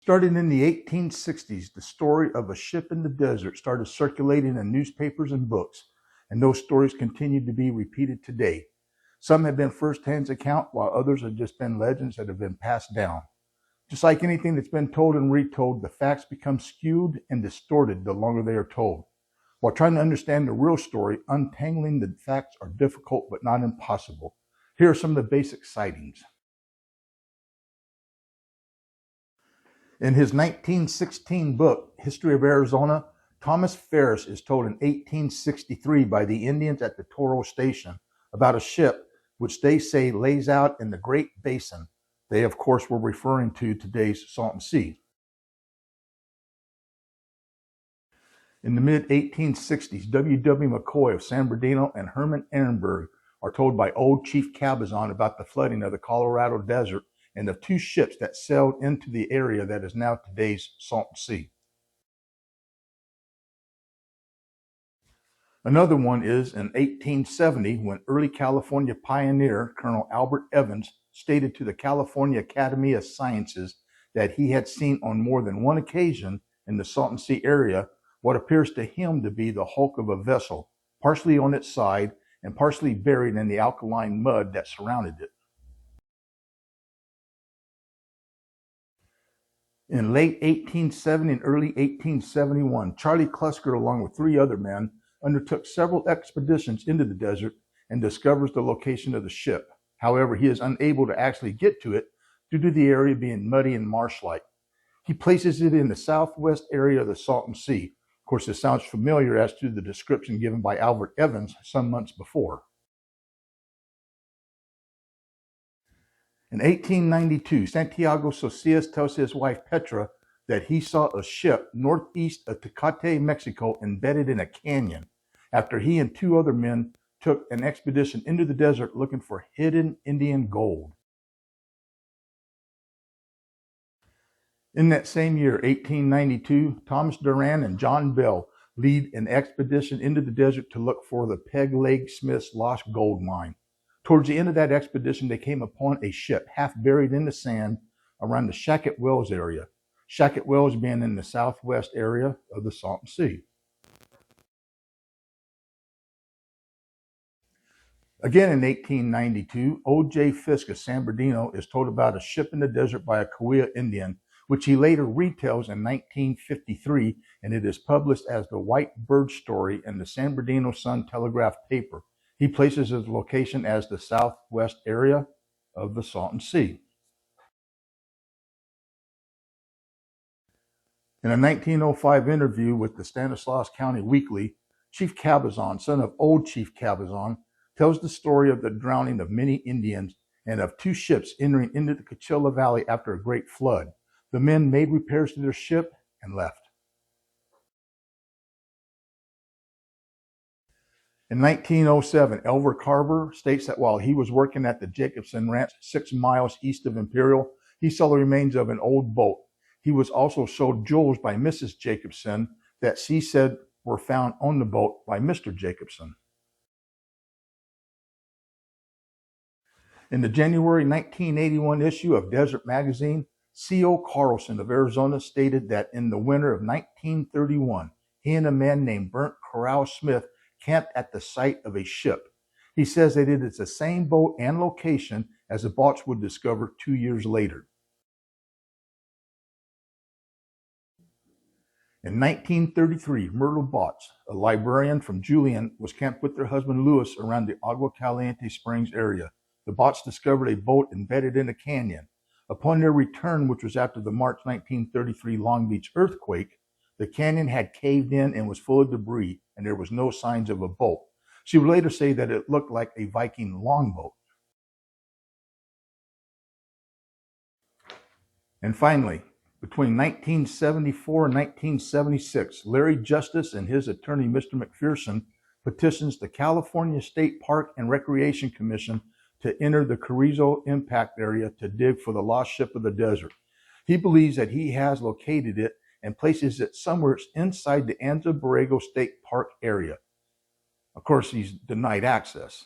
Starting in the 1860s, the story of a ship in the desert started circulating in newspapers and books, and those stories continue to be repeated today. Some have been first-hand account, while others have just been legends that have been passed down. Just like anything that's been told and retold, the facts become skewed and distorted the longer they are told. While trying to understand the real story, untangling the facts are difficult but not impossible. Here are some of the basic sightings. In his 1916 book, History of Arizona, Thomas Farish is told in 1863 by the Indians at the Toro Station about a ship which they say lays out in the Great Basin. They, of course, were referring to today's Salton Sea. In the mid-1860s, W. McCoy of San Bernardino and Herman Ehrenberg are told by old Chief Cabazon about the flooding of the Colorado Desert and of two ships that sailed into the area that is now today's Salton Sea. Another one is in 1870 when early California pioneer Colonel Albert Evans stated to the California Academy of Sciences that he had seen on more than one occasion in the Salton Sea area what appears to him to be the hulk of a vessel, partially on its side and partially buried in the alkaline mud that surrounded it. In late 1870 and early 1871, Charley Clusker, along with 3 other men, undertook several expeditions into the desert and discovers the location of the ship. However, he is unable to actually get to it due to the area being muddy and marsh-like. He places it in the southwest area of the Salton Sea. Of course, this sounds familiar as to the description given by Albert Evans some months before. In 1892, Santiago Socias tells his wife Petra that he saw a ship northeast of Tecate, Mexico, embedded in a canyon, after he and 2 other men took an expedition into the desert looking for hidden Indian gold. In that same year, 1892, Thomas Doran and John Bell lead an expedition into the desert to look for the Peg Leg Smith's lost gold mine. Towards the end of that expedition, they came upon a ship half buried in the sand around the Shackett Wells area. Shackett Wells being in the southwest area of the Salton Sea. Again in 1892, O.J. Fisk of San Bernardino is told about a ship in the desert by a Cahuilla Indian, which he later retells in 1953, and it is published as the White Bird Story in the San Bernardino Sun Telegraph paper. He places his location as the southwest area of the Salton Sea. In a 1905 interview with the Stanislaus County Weekly, Chief Cabazon, son of old Chief Cabazon, tells the story of the drowning of many Indians and of 2 ships entering into the Coachella Valley after a great flood. The men made repairs to their ship and left. In 1907, Elmer Carver states that while he was working at the Jacobson Ranch 6 miles east of Imperial, he saw the remains of an old boat. He was also showed jewels by Mrs. Jacobson that she said were found on the boat by Mr. Jacobson. In the January 1981 issue of Desert Magazine, C.O. Carlson of Arizona stated that in the winter of 1931, he and a man named Burnt Corral Smith camped at the site of a ship. He says that it is the same boat and location as the Botts would discover 2 years later. In 1933, Myrtle Botts, a librarian from Julian, was camped with their husband Louis around the Agua Caliente Springs area. The Botts discovered a boat embedded in a canyon. Upon their return, which was after the March 1933 Long Beach earthquake, the canyon had caved in and was full of debris, and there was no signs of a boat. She would later say that it looked like a Viking longboat. And finally, between 1974 and 1976, Larry Justus and his attorney, Mr. McPherson, petitions the California State Park and Recreation Commission to enter the Carrizo impact area to dig for the lost ship of the desert. He believes that he has located it and places it somewhere inside the Anza Borrego State Park area. Of course, he's denied access.